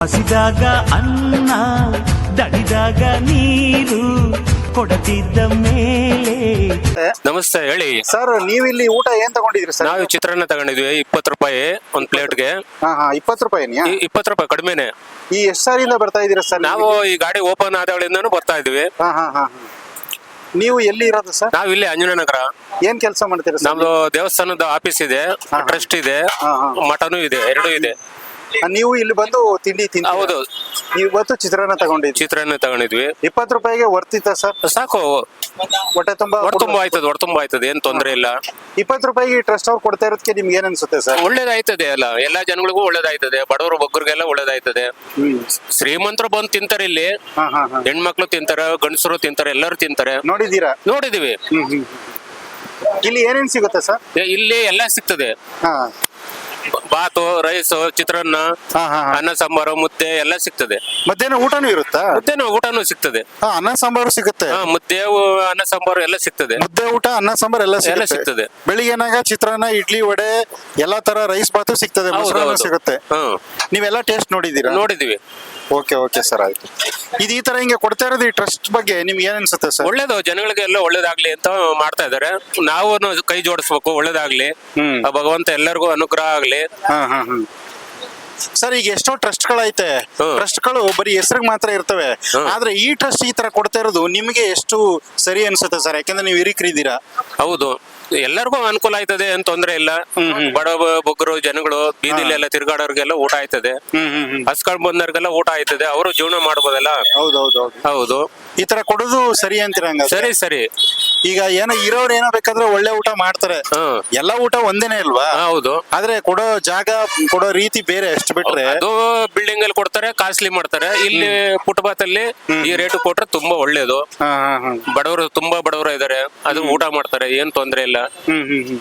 ಹಸಿದಾಗ ಅನ್ನ ದಣಿದಾಗ ನೀರು ಕೊಡತಿದ್ದ ಮೇಲೆ. ನಮಸ್ತೆ, ಹೇಳಿ ಸರ್. ನೀವು ಇಲ್ಲಿ ಊಟ ಏನ್ ತಗೊಂಡಿದ್ರಿ ಸರ್? ನಾವು ಚಿತ್ರಾನ್ನ ತಗೊಂಡಿದ್ವಿ 20 ರೂಪಾಯಿ ಒಂದ್ ಪ್ಲೇಟ್ಗೆ. 20 ರೂಪಾಯಿನಿಯಾ? 20 ರೂಪಾಯಿ ಕಡಿಮೆನೆ. ಈ ಎಷ್ಟು ಸಾರಿಯಿಂದ ಬರ್ತಾ ಇದೀರಾ ಸರ್? ನಾವು ಈ ಗಾಡಿ ಓಪನ್ ಆದವಳಿಂದಾನು ಬರ್ತಾ ಇದ್ವಿ. ನೀವು ಎಲ್ಲಿ ಇರೋದು ಸರ್? ನಾವ್ ಇಲ್ಲಿ ಅಂಜನನಗರ. ಏನ್ ಕೆಲಸ ಮಾಡ್ತೀರಾ ಸರ್? ನಮ್ದು ದೇವಸ್ಥಾನದ ಆಫೀಸ್ ಇದೆ, ಟ್ರಸ್ಟ್ ಇದೆ, ಮಠನೂ ಇದೆ, ಎರಡೂ ಇದೆ. ನೀವು ಇಲ್ಲಿ ಬಂದು ತಿಂಡಿ ಹೌದು. ಇವತ್ತು ಚಿತ್ರಾನ್ನ ತಗೊಂಡಿದ್ವಿ. ಚಿತ್ರಾನ್ನ ತಗೊಂಡಿದ್ವಿ. 20 ರೂಪಾಯಿಗೆ ವರ್ತಿತ್ತ ಸರ್? ಸಾಕು, ಹೊಟ್ಟೆ ತುಂಬಾ ಹೊಟ್ಟೆ ಆಯ್ತದೆ, ಏನ್ ತೊಂದ್ರೆ ಇಲ್ಲ. 20 ರೂಪಾಯಿಗೆ ಟ್ರಸ್ಟ್ ಅವ್ರು ಕೊಡ್ತಾ ಇರೋದಕ್ಕೆ ನಿಮ್ಗೆ ಏನ್ ಅನ್ಸುತ್ತೆ ಸರ್? ಒಳ್ಳೇದಾಯ್ತದೆ ಅಲ್ಲ, ಎಲ್ಲಾ ಜನಗಳಿಗೂ ಒಳ್ಳೇದಾಯ್ತದೆ, ಬಡವರು ಬಗ್ಗರಿಗೆಲ್ಲ ಒಳ್ಳೇದಾಯ್ತದೆ. ಶ್ರೀಮಂತರು ಬಂದು ತಿಂತಾರೆ ಇಲ್ಲಿ, ಹೆಣ್ಮಕ್ಳು ತಿಂತಾರೆ, ಗಂಡಸರು ತಿಂತಾರೆ, ಎಲ್ಲರೂ ತಿಂತಾರೆ. ನೋಡಿದೀವಿ. ಇಲ್ಲಿ ಏನೇನ್ ಸಿಗುತ್ತೆ ಸರ್? ಇಲ್ಲಿ ಎಲ್ಲ ಸಿಗ್ತದೆ. ಬಾತು, ರೈಸ್, ಚಿತ್ರಾನ್ನ, ಅನ್ನ ಸಾಂಬಾರು, ಮುದ್ದೆ ಎಲ್ಲ ಸಿಗ್ತದೆ. ಮಧ್ಯಾಹ್ನ ಊಟನೂ ಇರುತ್ತಾ? ಮಧ್ಯಾಹ್ನ ಊಟನೂ ಸಿಗ್ತದೆ. ಅನ್ನ ಸಾಂಬಾರು ಸಿಗುತ್ತೆ. ಮುದ್ದೆ, ಅನ್ನ ಸಾಂಬಾರು ಎಲ್ಲ ಸಿಗ್ತದೆ. ಮುದ್ದೆ ಊಟ, ಅನ್ನ ಸಾಂಬಾರು ಎಲ್ಲ ಸಿಗ್ತದೆ. ಬೆಳಿಗ್ಗೆನಾಗ ಚಿತ್ರಾನ್ನ, ಇಡ್ಲಿ, ವಡೆ ಎಲ್ಲಾ ತರ ರೈಸ್ ಬಾತು ಸಿಗ್ತದೆ, ಮೊಸರನ್ನ ಸಿಗುತ್ತೆ. ನೀವೆಲ್ಲ ಟೇಸ್ಟ್ ನೋಡಿದೀರಾ? ನೋಡಿದೀವಿ. ಓಕೆ ಸರ್, ಆಯ್ತು. ಇದು ಈ ತರ ಹಿಂಗೆ ಕೊಡ್ತಾ ಇರೋದು ಈ ಟ್ರಸ್ಟ್ ಬಗ್ಗೆ ನಿಮ್ಗೆ ಏನ್ ಅನ್ಸುತ್ತೆ ಸರ್? ಒಳ್ಳೇದು, ಜನಗಳಿಗೆ ಎಲ್ಲ ಒಳ್ಳೇದಾಗ್ಲಿ ಅಂತ ಮಾಡ್ತಾ ಇದಾರೆ. ನಾವು ಕೈ ಜೋಡಿಸ್ಬೇಕು, ಒಳ್ಳೇದಾಗ್ಲಿ, ಭಗವಂತ ಎಲ್ಲರಿಗೂ ಅನುಗ್ರಹ ಆಗ್ಲಿ. ಸರ್, ಈಗ ಎಷ್ಟೋ ಟ್ರಸ್ಟ್ ಗಳೈತೆ, ಟ್ರಸ್ಟ್ ಗಳು ಬರೀ ಹೆಸರಿಗೆ ಮಾತ್ರ ಇರ್ತವೆ. ಆದ್ರೆ ಈ ಟ್ರಸ್ಟ್ ಈ ತರ ಕೊಡ್ತಾ ಇರೋದು ನಿಮ್ಗೆ ಎಷ್ಟು ಸರಿ ಅನ್ಸುತ್ತೆ ಸರ್? ಯಾಕಂದ್ರೆ ನೀವು ಹಿರಿಕರಿದ್ದೀರಾ. ಹೌದು, ಎಲ್ಲರಿಗೂ ಅನುಕೂಲ ಆಯ್ತದೆ, ಏನ್ ತೊಂದ್ರೆ ಇಲ್ಲ. ಬಡ ಬಗ್ಗರು ಜನಗಳು ಬೀದಿಲಿ ಎಲ್ಲ ತಿರ್ಗಾಡೋರ್ಗೆಲ್ಲ ಊಟ ಆಯ್ತದೆ, ಹಸ್ಕೊಂಡ್ ಬಂದವ್ರಿಗೆಲ್ಲ ಊಟ ಆಯ್ತದೆ, ಅವರು ಜೀವನ ಮಾಡ್ಬೋದಲ್ಲ. ಹೌದು, ಈ ತರ ಕೊಡೋದು ಸರಿ ಅಂತೀರಂಗ? ಸರಿ. ಈಗ ಇರೋರು ಏನೋ ಬೇಕಾದ್ರೆ ಒಳ್ಳೆ ಊಟ ಮಾಡ್ತಾರೆ, ಎಲ್ಲಾ ಊಟ ಒಂದೇನೆ ಅಲ್ವಾ? ಹೌದು. ಆದ್ರೆ ಕೊಡೋ ಜಾಗ, ಕೊಡೋ ರೀತಿ ಬೇರೆ. ಅಷ್ಟು ಬಿಟ್ರೆ ಅದು ಬಿಲ್ಡಿಂಗ್ ಅಲ್ಲಿ ಕೊಡ್ತಾರೆ, ಕಾಸ್ಟ್ಲಿ ಮಾಡ್ತಾರೆ. ಇಲ್ಲಿ ಫುಟ್ಪಾತ್ ಅಲ್ಲಿ ಈ ರೇಟ್ ಕೊಟ್ರೆ ತುಂಬಾ ಒಳ್ಳೇದು. ಬಡವರು, ತುಂಬಾ ಬಡವರು ಇದಾರೆ, ಅದು ಊಟ ಮಾಡ್ತಾರೆ, ಏನ್ ತೊಂದ್ರೆ ಇಲ್ಲ.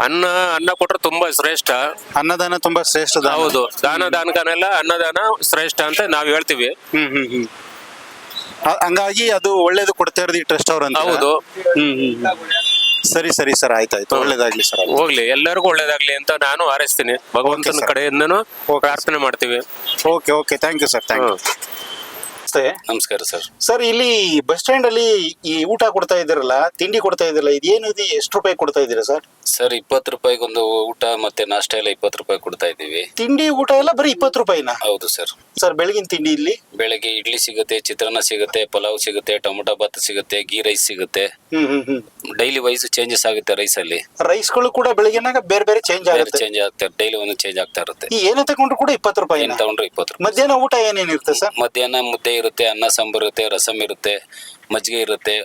ಅನ್ನ ಕೊಟ್ರೆ ತುಂಬಾ ಶ್ರೇಷ್ಠ. ಅನ್ನದಾನ ತುಂಬಾ ಶ್ರೇಷ್ಠ. ಹೌದು, ದಾನಕ್ಕಾನೆಲ್ಲ ಅನ್ನದಾನ ಶ್ರೇಷ್ಠ ಅಂತ ನಾವ್ ಹೇಳ್ತೀವಿ. ಹಂಗಾಗಿ ಅದು ಒಳ್ಳೇದು ಕೊಡ್ತಾ ಇರೋದು ಈ ಟ್ರಸ್ಟ್ ಅವ್ರ. ಹೌದು. ಸರಿ ಸರ್, ಆಯ್ತಾಯ್ತು. ಒಳ್ಳೇದಾಗ್ಲಿ ಸರ್. ಹೋಗ್ಲಿ, ಎಲ್ಲರಿಗೂ ಒಳ್ಳೇದಾಗ್ಲಿ ಅಂತ ನಾನು ಹಾರೈಸ್ತೀನಿ. ಭಗವಂತನ ಕಡೆಯಿಂದನೂ ಪ್ರಾರ್ಥನೆ ಮಾಡ್ತೀವಿ. Okay, thank you sir. Thank you. ನಮಸ್ಕಾರ ಸರ್. ಸರ್, ಇಲ್ಲಿ ಬಸ್ ಸ್ಟ್ಯಾಂಡ್ ಅಲ್ಲಿ ಈ ಊಟ ಕೊಡ್ತಾ ಇದ್ದೀರಲ್ಲ, ತಿಂಡಿ ಕೊಡ್ತಾ ಇದ್ದೀರಲ್ಲ, ಇದೇನಿದೆ? ಎಷ್ಟು ರೂಪಾಯಿ ಕೊಡ್ತಾ ಇದ್ದೀರಾ ಸರ್? ಸರ್, 20 ರೂಪಾಯಿಗೊಂದು ಊಟ ಮತ್ತೆ ನಾಷ್ಟ ಎಲ್ಲ 20 ರೂಪಾಯಿ ಕೊಡ್ತಾ ಇದ್ದೀವಿ. ತಿಂಡಿ ಊಟ ಎಲ್ಲ ಬರೀ 20 ರೂಪಾಯಿನಾ? ಹೌದು ಸರ್. ಬೆಳಗಿನ ತಿಂಡಿ ಇಲ್ಲಿ ಬೆಳಗ್ಗೆ ಇಡ್ಲಿ ಸಿಗುತ್ತೆ, ಚಿತ್ರಾನ್ನ ಸಿಗುತ್ತೆ, ಪಲಾವ್ ಸಿಗುತ್ತೆ, ಟೊಮೊಟೊ ಬಾತ್ ಸಿಗುತ್ತೆ, ಗೀ ರೈಸ್ ಸಿಗುತ್ತೆ. ಡೈಲಿ ವೈಸ್ ಚೇಂಜಸ್ ಆಗುತ್ತೆ. ರೈಸ್ ಗಳು ಕೂಡ ಬೆಳಗ್ಗೆನಾಗ ಬೇರೆ ಬೇರೆ ಚೇಂಜ್ ಆಗ್ತಾರೆ. ಡೈಲಿ ಒಂದು ಚೇಂಜ್ ಆಗ್ತಾ ಇರುತ್ತೆ. ಏನೇ ತಗೊಂಡ್ರು ಕೂಡ 20 ರೂಪಾಯಿ. ಏನ್ ತಗೊಂಡ್ರು 20 ರೂಪಾಯಿ. ಮಧ್ಯಾಹ್ನ ಊಟ ಏನೇನಿರುತ್ತೆ ಸರ್? ಮಧ್ಯಾಹ್ನ ಮುದ್ದೆ ಇರುತ್ತೆ, ಅನ್ನ ಸಾಂಬಾರು ಇರುತ್ತೆ, ರಸಂ ಇರುತ್ತೆ, ಮಜ್ಜಿಗೆ ಇರುತ್ತೆ,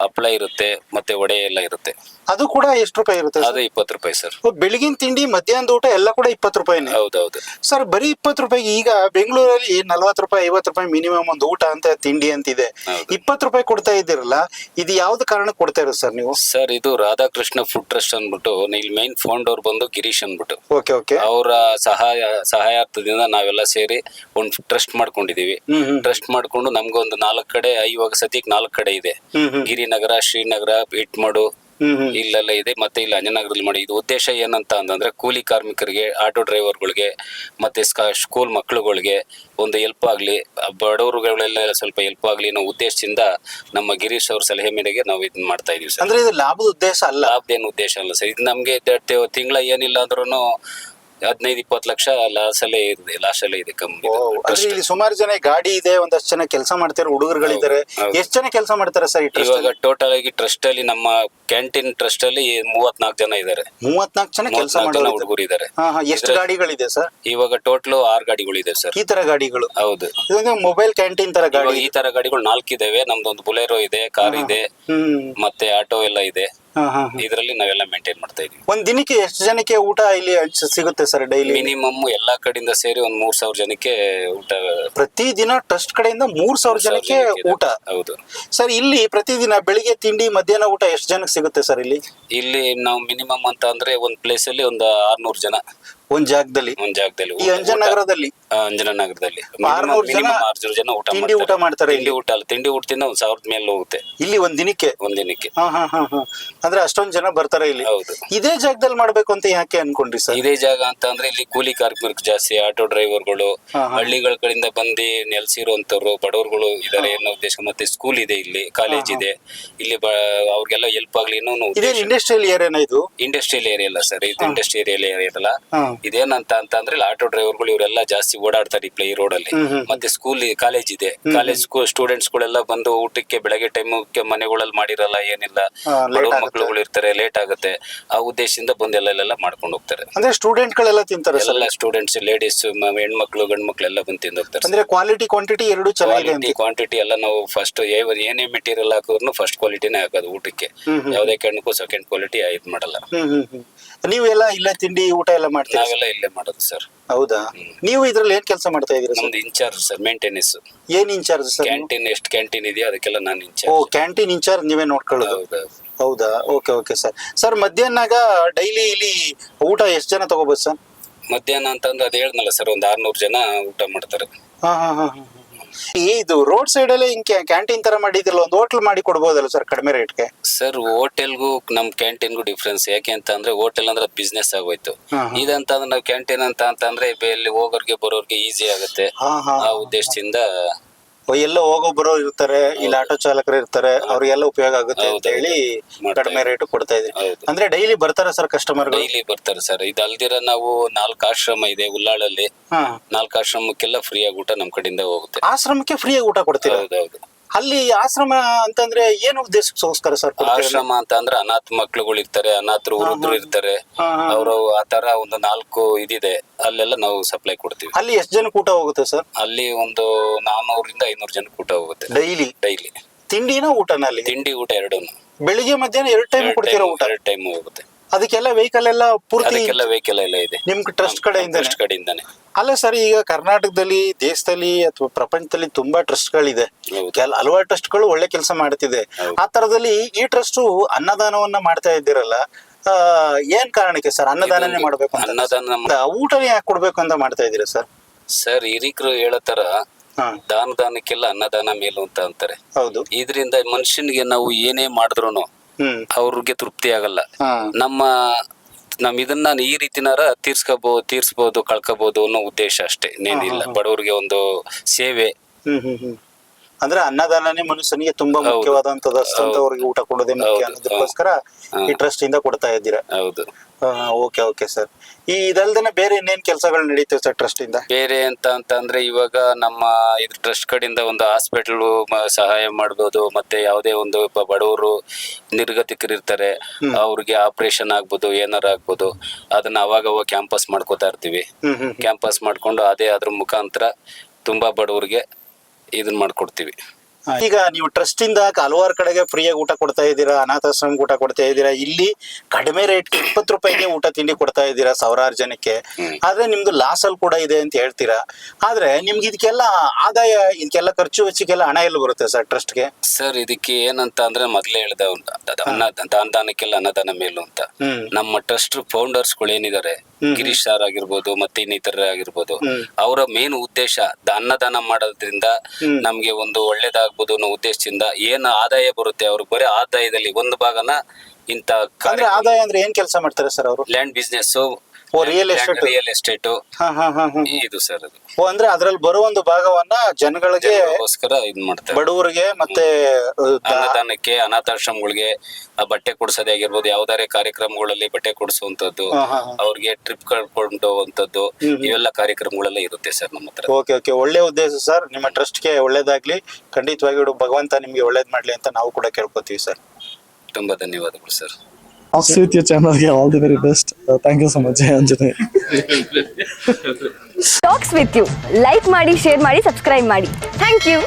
ಹಪ್ಪಳ ಇರುತ್ತೆ, ಮತ್ತೆ ವಡೆ ಎಲ್ಲ ಇರುತ್ತೆ. ಅದು ಕೂಡ ಎಷ್ಟು ರೂಪಾಯಿ ಇರುತ್ತೆ? ಅದು 20 ರೂಪಾಯಿ ಸರ್. ಬೆಳಗಿನ ತಿಂಡಿ, ಮಧ್ಯಾಹ್ನದ ಊಟ ಎಲ್ಲ ಕೂಡ 20 ರೂಪಾಯಿನೇ? ಹೌದೌದು ಸರ್. ಬರೀ 20 ರೂಪಾಯಿಗೆ ಈಗ ಬೆಂಗಳೂರಲ್ಲಿ 40 ರೂಪಾಯಿ 50 ರೂಪಾಯಿ ಮಿನಿಮಮ್ ಒಂದು ಊಟ ಅಂತ ತಿಂಡಿ ಅಂತಿದೆ. 20 ರೂಪಾಯಿ ಕೊಡ್ತಾ ಇದ್ದೀರಲ್ಲ, ಇದು ಯಾವ್ದು ಕಾರಣಕ್ಕೆ ಕೊಡ್ತಾ ಇರೋದು ಸರ್ ನೀವು? ಸರ್, ಇದು ರಾಧಾಕೃಷ್ಣ ಫುಡ್ ಟ್ರಸ್ಟ್ ಅಂದ್ಬಿಟ್ಟು, ಇಲ್ಲಿ ಮೈನ್ ಫೌಂಡರ್ ಬಂದು ಗಿರೀಶ್ ಅಂದ್ಬಿಟ್ಟು. ಓಕೆ. ಅವರ ಸಹಾಯಾರ್ಥದಿಂದ ನಾವೆಲ್ಲ ಸೇರಿ ಒಂದು ಟ್ರಸ್ಟ್ ಮಾಡ್ಕೊಂಡಿದೀವಿ. ಟ್ರಸ್ಟ್ ಮಾಡ್ಕೊಂಡು ನಮ್ಗೊಂದು 4 ಕಡೆ, ಇವಾಗ ಸದ್ಯಕ್ಕೆ 4 ಕಡೆ ಇದೆ. ಗಿರಿನಗರ, ಶ್ರೀನಗರ, ಇಟ್ಮಡು ಇಲ್ಲೆಲ್ಲ ಇದೆ. ಮತ್ತೆ ಇಲ್ಲಿ ಅಂಜನಗರದಲ್ಲಿ ಮಾಡಿ. ಇದು ಉದ್ದೇಶ ಏನಂತ ಅಂತಂದ್ರೆ, ಕೂಲಿ ಕಾರ್ಮಿಕರಿಗೆ, ಆಟೋ ಡ್ರೈವರ್ಗಳಿಗೆ, ಮತ್ತೆ ಸ್ಕೂಲ್ ಮಕ್ಕಳುಗಳಿಗೆ ಒಂದು ಹೆಲ್ಪ್ ಆಗ್ಲಿ, ಬಡವರುಗಳೆಲ್ಲ ಸ್ವಲ್ಪ ಹೆಲ್ಪ್ ಆಗ್ಲಿ ಅನ್ನೋ ಉದ್ದೇಶದಿಂದ ನಮ್ಮ ಗಿರೀಶ್ ಅವ್ರ ಸಲಹೆ ಮೇರೆಗೆ ನಾವು ಇದನ್ನ ಮಾಡ್ತಾ ಇದೀವಿ ಸರ್. ಅಂದ್ರೆ ಇದು ಲಾಭದ ಉದ್ದೇಶ ಅಲ್ಲ? ಲಾಭದೇನು ಉದ್ದೇಶ ಅಲ್ಲ ಸರ್. ಇದು ನಮ್ಗೆ ತಿಂಗಳ ಏನಿಲ್ಲ ಅಂದ್ರೂ 15-20 ಲಕ್ಷ ಲಾಸ್ ಅಲ್ಲೇ ಇದೆ ಕಂಪ್ನಿ. ಸುಮಾರು ಜನ ಗಾಡಿ ಇದೆ, ಒಂದಷ್ಟು ಜನ ಕೆಲಸ ಮಾಡ್ತಾರೆ, ಹುಡುಗರುಗಳಿದ್ದಾರೆ. ಎಷ್ಟು ಜನ ಕೆಲಸ ಮಾಡ್ತಾರೆ ಸರ್ ಇವಾಗ ಟೋಟಲ್ ಆಗಿ ಟ್ರಸ್ಟ್ ಅಲ್ಲಿ? ನಮ್ಮ ಕ್ಯಾಂಟೀನ್ ಟ್ರಸ್ಟ್ ಅಲ್ಲಿ 34 ಜನ ಇದ್ದಾರೆ. 34 ಜನ ಕೆಲಸ ಮಾಡೋ ಹುಡುಗರು ಇದ್ದಾರೆ. ಎಷ್ಟು ಗಾಡಿಗಳಿದೆ ಸರ್? ಇವಾಗ ಟೋಟಲ್ 6 ಗಾಡಿಗಳಿದೆ ಸರ್. ಈ ತರ ಗಾಡಿಗಳು? ಹೌದು. ಮೊಬೈಲ್ ಕ್ಯಾಂಟೀನ್ ತರ ಗಾಡಿ? ಈ ತರ ಗಾಡಿಗಳು 4 ಇದಾವೆ. ನಮ್ದೊಂದು ಬುಲೆರೋ ಇದೆ, ಕಾರ್ ಇದೆ, ಮತ್ತೆ ಆಟೋ ಎಲ್ಲ ಇದೆ. ಇದರಲ್ಲಿ ನಾವೆಲ್ಲ ಮೇಂಟೈನ್ ಮಾಡ್ತಾ ಇದೀವಿ. ಒಂದ್ ದಿನಕ್ಕೆ ಎಷ್ಟು ಜನಕ್ಕೆ ಊಟ ಇಲ್ಲಿ ಸಿಗುತ್ತೆ ಸರ್ ಡೈಲಿ? ಮಿನಿಮಮ್ ಎಲ್ಲಾ ಕಡೆಯಿಂದ ಸೇರಿ ಒಂದ್ 3000 ಜನಕ್ಕೆ ಊಟ ಪ್ರತಿದಿನ ಟ್ರಸ್ಟ್ ಕಡೆಯಿಂದ 3000 ಜನಕ್ಕೆ ಊಟ? ಹೌದು ಸರ್. ಇಲ್ಲಿ ಪ್ರತಿದಿನ ಬೆಳಿಗ್ಗೆ ತಿಂಡಿ, ಮಧ್ಯಾಹ್ನ ಊಟ ಎಷ್ಟು ಜನಕ್ಕೆ ಸಿಗುತ್ತೆ ಸರ್ ಇಲ್ಲಿ? ಇಲ್ಲಿ ನಾವು ಮಿನಿಮಮ್ ಅಂತ ಅಂದ್ರೆ ಒಂದ್ ಪ್ಲೇಸ್ ಅಲ್ಲಿ ಒಂದು 600 ಜನ ಒಂದ್ ಜಾಗದಲ್ಲಿ. ಈ ಅಂಜನಗರದಲ್ಲಿ? ಅಂಜನಾನಗರದಲ್ಲಿ 600 ಜನ 600 ಜನ ಊಟ ತಿಂಡಿ ಊಟ ಮಾಡ್ತಾರೆ ತಿಂಡಿ ಊಟ ಅಲ್ಲ, ತಿಂಡಿ ಊಟದಿಂದ 1000 ಮೇಲೆ ಹೋಗುತ್ತೆ ಇಲ್ಲಿ ಒಂದ್ ದಿನಕ್ಕೆ. ಒಂದಿನಕ್ಕೆ. ಅಂದ್ರೆ ಅಷ್ಟೊಂದ್ ಜನ ಬರ್ತಾರೆ ಇಲ್ಲಿ. ಹೌದು. ಇದೇ ಜಾಗದಲ್ಲಿ ಮಾಡ್ಬೇಕು ಅಂತ ಯಾಕೆ ಅನ್ಕೊಂಡ್ರಿ ಸರ್? ಇದೇ ಜಾಗ ಅಂತ ಅಂದ್ರೆ ಇಲ್ಲಿ ಕೂಲಿ ಕಾರ್ಮಿಕರು ಜಾಸ್ತಿ, ಆಟೋ ಡ್ರೈವರ್ಗಳು, ಹಳ್ಳಿಗಳ ಕಡೆಯಿಂದ ಬಂದು ನೆಲೆಸಿರುವಂತವ್ರು ಬಡವರುಗಳು ಇದಾರೆ ಅನ್ನೋ ಉದ್ದೇಶ. ಮತ್ತೆ ಸ್ಕೂಲ್ ಇದೆ ಇಲ್ಲಿ, ಕಾಲೇಜ್ ಇದೆ ಇಲ್ಲಿ, ಅವ್ರಿಗೆಲ್ಲ ಹೆಲ್ಪ್ ಆಗ್ಲಿ ಅನ್ನೋ ಇದೇನ್ ಇಂಡಸ್ಟ್ರಿಯಲ್ ಏರಿಯಾನ ಇದು? ಇಂಡಸ್ಟ್ರಿಯಲ್ ಏರಿಯಾ ಇಲ್ಲ ಸರ್, ಇದು ಇಂಡಸ್ಟ್ರಿಯಲ್ ಏರಿಯಾ ಇರಲ್ಲ. ಇದೇನಂತ ಅಂತಂದ್ರೆ ಆಟೋ ಡ್ರೈವರ್ಗಳು ಇವರೆಲ್ಲ ಜಾಸ್ತಿ ಓಡಾಡ್ತಾರೆ ಈ ರೋಡ್ ಅಲ್ಲಿ. ಮತ್ತೆ ಸ್ಕೂಲ್ ಕಾಲೇಜ್ ಇದೆ, ಕಾಲೇಜ್ ಸ್ಟೂಡೆಂಟ್ಸ್ ಗಳೆಲ್ಲ ಬಂದು ಊಟಕ್ಕೆ ಬೆಳಗ್ಗೆ ಟೈಮ್ ಮನೆಗಳಲ್ಲಿ ಮಾಡಿರಲ್ಲ, ಏನಿಲ್ಲ, ಬಡವ್ರ ಮಕ್ಳುಗಳು ಇರ್ತಾರೆ, ಲೇಟ್ ಆಗುತ್ತೆ. ಆ ಉದ್ದೇಶದಿಂದ ಬಂದು ಎಲ್ಲ ಮಾಡ್ಕೊಂಡು ಹೋಗ್ತಾರೆ. ಅಂದ್ರೆ ಸ್ಟೂಡೆಂಟ್ ಗಳೆಲ್ಲ ತಿಂತಾರೆ? ಎಲ್ಲ ಸ್ಟೂಡೆಂಟ್ಸ್, ಲೇಡೀಸ್, ಹೆಣ್ಮಕ್ಳು, ಗಂಡ್ ಮಕ್ಳು ಎಲ್ಲ ಬಂದು ತಿಂದು ಹೋಗ್ತಾರೆ. ಅಂದ್ರೆ ಕ್ವಾಲಿಟಿ ಕ್ವಾಂಟಿಟಿ ಎರಡು ಚೆನ್ನಾಗಿದೆ. ಕ್ವಾಂಟಿಟಿ ಎಲ್ಲ ನಾವು ಫಸ್ಟ್ ಏನೇ ಮೆಟೀರಿಯಲ್ ಹಾಕೋರು ಫಸ್ಟ್ ಕ್ವಾಲಿಟಿನೇ ಹಾಕೋದು ಊಟಕ್ಕೆ. ಯಾವುದೇ ಕಾರಣಕ್ಕೂ ಸೆಕೆಂಡ್ ಕ್ವಾಲಿಟಿ ಇದು ಮಾಡಲ್ಲ. ನೀವೆಲ್ಲ ಇಲ್ಲೇ ತಿಂಡಿ ಊಟ ಎಲ್ಲ ಮಾಡ್ತೀರಾ? ನಾವೆಲ್ಲ ಇಲ್ಲೇ ಮಾಡೋದು ಸರ್. ಹೌದಾ? ನೀವು ಇದ್ರಲ್ಲಿ ಏನ್ ಕೆಲಸ ಮಾಡ್ತಾ ಇದೀರಾ? ನಮ್ದು ಇನ್ಚಾರ್ಜ್ ಸರ್, ಮೇಂಟೆನೆನ್ಸ್. ಏನ್ ಇನ್ಚಾರ್ಜ್ ಸರ್? ಕ್ಯಾಂಟೀನ್ ಎಷ್ಟು ಕ್ಯಾಂಟೀನ್ ಇದೆಯೋ ಅದಕ್ಕೆಲ್ಲ ನಾನು ಓ, ಇನ್ಚಾರ್ಜ್. ಕ್ಯಾಂಟೀನ್ ಇನ್ಚಾರ್ಜ್ ನೀವೇ ನೋಡ್ಕೊಳ್ಳೋದು? ಹೌದಾ? Okay sir. ಸರ್ ಮಧ್ಯಾಹ್ನಾಗ ಡೈಲಿ ಇಲ್ಲಿ ಊಟ ಎಷ್ಟು ಜನ ತಗೋಬೋದು ಸರ್? ಮಧ್ಯಾಹ್ನ ಅಂತಂದ್ರೆ ಅದ್ ಹೇಳ್ದಲ್ಲ ಸರ್, ಒಂದ್ 600 ಜನ ಊಟ ಮಾಡ್ತಾರೆ. ಇದು ರೋಡ್ ಸೈಡ್ ಅಲ್ಲೇ ಹಿಂಗೆ ಕ್ಯಾಂಟೀನ್ ತರ ಮಾಡಿದಿಲ್ಲ, ಒಂದು ಹೋಟ್ಲ್ ಮಾಡಿ ಕೊಡ್ಬೋದಲ್ಲ ಸರ್ ಕಡಿಮೆ ರೇಟ್ಗೆ? ಸರ್ ಹೋಟೆಲ್ಗೂ ನಮ್ ಕ್ಯಾಂಟೀನ್ಗೂ ಡಿಫ್ರೆನ್ಸ್ ಯಾಕೆ ಅಂತ ಅಂದ್ರೆ, ಹೋಟೆಲ್ ಅಂದ್ರೆ ಬಿಸ್ನೆಸ್ ಆಗೋಯ್ತು. ಇದಂತ ಅಂದ್ರೆ ನಾವು ಕ್ಯಾಂಟೀನ್ ಅಂತ ಅಂದ್ರೆ ಇಲ್ಲಿ ಹೋಗೋರ್ಗೆ ಬರೋರ್ಗೆ ಈಸಿ ಆಗುತ್ತೆ. ಆ ಉದ್ದೇಶದಿಂದ ಎಲ್ಲ ಹೋಗೋ ಬರೋ ಇರ್ತಾರೆ, ಇಲ್ಲಿ ಆಟೋ ಚಾಲಕರು ಇರ್ತಾರೆ, ಅವ್ರಿಗೆಲ್ಲ ಉಪಯೋಗ ಆಗುತ್ತೆ ಅಂತ ಹೇಳಿ ಕಡಿಮೆ ರೇಟ್ ಕೊಡ್ತಾ ಇದ್ರಿ. ಅಂದ್ರೆ ಡೈಲಿ ಬರ್ತಾರ ಸರ್ ಕಸ್ಟಮರ್? ಡೈಲಿ ಬರ್ತಾರೆ ಸರ್. ಇದು ಅಲ್ದಿರ ನಾವು 4 ಆಶ್ರಮ ಇದೆ ಉಳ್ಳಾಳಲ್ಲಿ, 4 ಆಶ್ರಮಕ್ಕೆಲ್ಲ ಫ್ರೀ ಆಗಿ ಊಟ ನಮ್ ಕಡೆಯಿಂದ ಹೋಗುತ್ತೆ. ಆಶ್ರಮಕ್ಕೆ ಫ್ರೀ ಆಗಿ ಊಟ ಕೊಡ್ತೀರಾ? ಹೌದೌದು. ಅಲ್ಲಿ ಆಶ್ರಮ ಅಂತಂದ್ರೆ ಏನು ಉದ್ದೇಶಕ್ಕೋಸ್ಕರ ಸರ್? ಆಶ್ರಮ ಅಂತ ಅಂದ್ರೆ ಅನಾಥ ಮಕ್ಳುಗಳು ಇರ್ತಾರೆ, ಅನಾಥರು ವೃದ್ಧರು ಇರ್ತಾರೆ, ಅವರು ಆತರ ಒಂದು 4 ಇದಿದೆ, ಅಲ್ಲೆಲ್ಲ ನಾವು ಸಪ್ಲೈ ಕೊಡ್ತೀವಿ. ಅಲ್ಲಿ ಎಷ್ಟು ಜನಕ್ಕೆ ಊಟ ಹೋಗುತ್ತೆ ಸರ್? ಅಲ್ಲಿ ಒಂದು 400 ರಿಂದ 500 ಜನಕ್ಕೆ ಊಟ ಹೋಗುತ್ತೆ ಡೈಲಿ. ತಿಂಡಿನ ಊಟನ? ಅಲ್ಲಿ ತಿಂಡಿ ಊಟ ಎರಡೂನು. ಬೆಳಿಗ್ಗೆ ಮಧ್ಯಾಹ್ನ 2 ಟೈಮ್ ಕೊಡ್ತೀರಾ ಊಟ? 2 ಟೈಮ್ ಹೋಗುತ್ತೆ. ಅದಕ್ಕೆಲ್ಲ ವೆಹಿಕಲ್ ಎಲ್ಲ ಪೂರ್ತಿ? ಅದಕ್ಕೆಲ್ಲ ವೆಹಿಕಲ್ ಎಲ್ಲ ಇದೆ ನಿಮ್ಗೆ ಟ್ರಸ್ಟ್ ಕಡೆಯಿಂದಾನೆ? ಅಲ್ಲ ಸರ್, ಈಗ ಕರ್ನಾಟಕದಲ್ಲಿ, ದೇಶದಲ್ಲಿ ಅಥವಾ ಪ್ರಪಂಚದಲ್ಲಿ ತುಂಬಾ ಟ್ರಸ್ಟ್ ಗಳಿದೆ, ಹಲವಾರು ಟ್ರಸ್ಟ್ ಗಳು ಒಳ್ಳೆ ಕೆಲಸ ಮಾಡ್ತಿದೆ. ಆ ತರದಲ್ಲಿ ಈ ಟ್ರಸ್ಟ್ ಅನ್ನದಾನವನ್ನ ಮಾಡ್ತಾ ಇದ್ದೀರಲ್ಲ, ಏನ್ ಕಾರಣಕ್ಕೆ ಸರ್ ಅನ್ನದಾನನೇ ಮಾಡ್ಬೇಕು? ಅನ್ನದಾನ ಊಟನೇ ಯಾಕೆ ಕೊಡ್ಬೇಕು ಅಂತ ಮಾಡ್ತಾ ಇದ್ದೀರಾ ಸರ್? ಸರ್ ಹಿರಿಕರು ಹೇಳೋ ತರ ದಾನಕ್ಕೆಲ್ಲ ಅನ್ನದಾನ ಮೇಲು ಅಂತ ಅಂತಾರೆ. ಹೌದು. ಇದರಿಂದ ಮನುಷ್ಯನಿಗೆ ನಾವು ಏನೇ ಮಾಡಿದ್ರು ಅವ್ರಿಗೆ ತೃಪ್ತಿ ಆಗಲ್ಲ. ನಮ್ ಇದನ್ನ ಈ ರೀತಿನಾರ ತೀರ್ಸ್ಬೋದು ಕಳ್ಕೋಬಹುದು ಅನ್ನೋ ಉದ್ದೇಶ ಅಷ್ಟೇ, ಇನ್ನೇನಿಲ್ಲ. ಬಡವರಿಗೆ ಒಂದು ಸೇವೆ. ಅಂದ್ರೆ ಅನ್ನದಾನನೇ ಮನುಷ್ಯನಿಗೆ ತುಂಬಾ ಮುಖ್ಯವಾದಂತದ್ದು, ಅಷ್ಟಂತವ್ರಿಗೆ ಊಟ ಕೊಡೋದೇ ಮುಖ್ಯ ಅನ್ನೋದಕ್ಕೋಸ್ಕರ ಈ ಟ್ರಸ್ಟ್ ಇಂದ ಕೊಡ್ತಾ ಇದ್ದೀರಾ? ಹೌದು. Okay sir. ಈ ಇದಲ್ದೇನೆ ಬೇರೆ ಇನ್ನೇನ್ ಕೆಲಸಗಳು ನಡೀತೇವೆ ಸರ್ ಟ್ರಸ್ಟ್ ಇಂದ? ಬೇರೆ ಅಂದ್ರೆ ಇವಾಗ ನಮ್ಮ ಇದು ಟ್ರಸ್ಟ್ ಕಡೆಯಿಂದ ಒಂದು ಹಾಸ್ಪಿಟಲ್ ಸಹಾಯ ಮಾಡ್ಬೋದು. ಮತ್ತೆ ಯಾವುದೇ ಒಂದು ಬಡವರು ನಿರ್ಗತಿಕರು ಇರ್ತಾರೆ, ಅವ್ರಿಗೆ ಆಪರೇಷನ್ ಆಗ್ಬೋದು, ಏನಾರ ಆಗ್ಬೋದು, ಅದನ್ನ ಅವಾಗ ಕ್ಯಾಂಪಸ್ ಮಾಡ್ಕೋತಾ ಇರ್ತೀವಿ. ಕ್ಯಾಂಪಸ್ ಮಾಡ್ಕೊಂಡು ಅದ್ರ ಮುಖಾಂತರ ತುಂಬಾ ಬಡವರಿಗೆ ಇದನ್ನ ಮಾಡ್ಕೊಡ್ತೀವಿ. ಈಗ ನೀವು ಟ್ರಸ್ಟ್ ಇಂದ ಹಲವಾರು ಕಡೆಗೆ ಫ್ರೀಯಾಗಿ ಊಟ ಕೊಡ್ತಾ ಇದ್ದೀರಾ, ಅನಾಥಾಶ್ರಮ ಊಟ ಕೊಡ್ತಾ ಇದ್ದೀರಾ, ಇಲ್ಲಿ ಕಡಿಮೆ ರೇಟ್ 20 ರೂಪಾಯಿಗೆ ಊಟ ತಿಂಡಿ ಕೊಡ್ತಾ ಇದ್ದೀರಾ ಸಾವಿರಾರು ಜನಕ್ಕೆ. ಆದ್ರೆ ನಿಮ್ದು ಲಾಸ್ ಅಲ್ಲಿ ಕೂಡ ಇದೆ ಅಂತ ಹೇಳ್ತೀರಾ. ಆದ್ರೆ ನಿಮ್ಗೆ ಇದಕ್ಕೆಲ್ಲ ಆದಾಯ, ಇದಕ್ಕೆಲ್ಲ ಖರ್ಚು ವೆಚ್ಚಕ್ಕೆಲ್ಲ ಹಣ ಎಲ್ಲ ಬರುತ್ತೆ ಸರ್ ಟ್ರಸ್ಟ್ಗೆ? ಸರ್ ಇದಕ್ಕೆ ಏನಂತ ಅಂದ್ರೆ ಮೊದ್ಲೇ ಹೇಳ್ದ, ದಾನಕ್ಕೆಲ್ಲ ಅನ್ನದಾನ ಮೇಲು ಅಂತ. ನಮ್ಮ ಟ್ರಸ್ಟ್ ಫೌಂಡರ್ಸ್ ಗಳು ಏನಿದ್ದಾರೆ, ಗಿರೀಶ್ ಸರ್ ಆಗಿರ್ಬೋದು, ಮತ್ತೆ ಇನ್ನಿತರ ಆಗಿರ್ಬೋದು, ಅವರ ಮೇನ್ ಉದ್ದೇಶ ಅನ್ನದಾನ ಮಾಡೋದ್ರಿಂದ ನಮ್ಗೆ ಒಂದು ಒಳ್ಳೇದಾಗ್ಬೋದು ಅನ್ನೋ ಉದ್ದೇಶದಿಂದ ಏನು ಆದಾಯ ಬರುತ್ತೆ, ಅವ್ರಿಗೆ ಬರೀ ಆದಾಯದಲ್ಲಿ ಒಂದು ಭಾಗನ ಇಂತ ಆದಾಯ ಅಂದ್ರೆ ಏನ್ ಕೆಲಸ ಮಾಡ್ತಾರೆ ಸರ್ ಅವರು? ಲ್ಯಾಂಡ್ ಬಿಸ್ನೆಸ್, ರಿಯಲ್ ಎಸ್ಟೇಟ್ ಇದು ಸರ್. ಅದು ಅಂದ್ರೆ ಅದ್ರಲ್ಲಿ ಬರೋ ಒಂದು ಭಾಗವನ್ನ ಜನಗಳಿಗೆ ಇದ್ ಮಾಡ್ತಾರೆ, ಬಡವರಿಗೆ ಮತ್ತೆ ಅನ್ನದಾನಕ್ಕೆ, ಅನಾಥಾಶ್ರಮಗಳಿಗೆ ಬಟ್ಟೆ ಕೊಡ್ಸೋದೇ ಆಗಿರ್ಬೋದು, ಯಾವ್ದಾರೆ ಕಾರ್ಯಕ್ರಮಗಳಲ್ಲಿ ಬಟ್ಟೆ ಕೊಡಿಸುವಂತದ್ದು, ಅವ್ರಿಗೆ ಟ್ರಿಪ್ ಕಳ್ಕೊಂಡು ಹೋಗುವಂತದ್ದು, ಇವೆಲ್ಲ ಕಾರ್ಯಕ್ರಮಗಳೆಲ್ಲ ಇರುತ್ತೆ ಸರ್ ನಮ್ಮ ಹತ್ರ. ಓಕೆ, ಒಳ್ಳೆ ಉದ್ದೇಶ ಸರ್. ನಿಮ್ಮ ಟ್ರಸ್ಟ್ಗೆ ಒಳ್ಳೇದಾಗ್ಲಿ, ಖಂಡಿತವಾಗಿ ಭಗವಂತ ನಿಮ್ಗೆ ಒಳ್ಳೇದ್ ಮಾಡ್ಲಿ ಅಂತ ನಾವು ಕೂಡ ಕೇಳ್ಕೊತೀವಿ ಸರ್. ತುಂಬಾ ಧನ್ಯವಾದಗಳು sir. With your channel, yeah, all the very best. Thank you so much, Anjane. Talks with you. Like ಮಾಡಿ, share ಮಾಡಿ, subscribe ಮಾಡಿ. Thank you.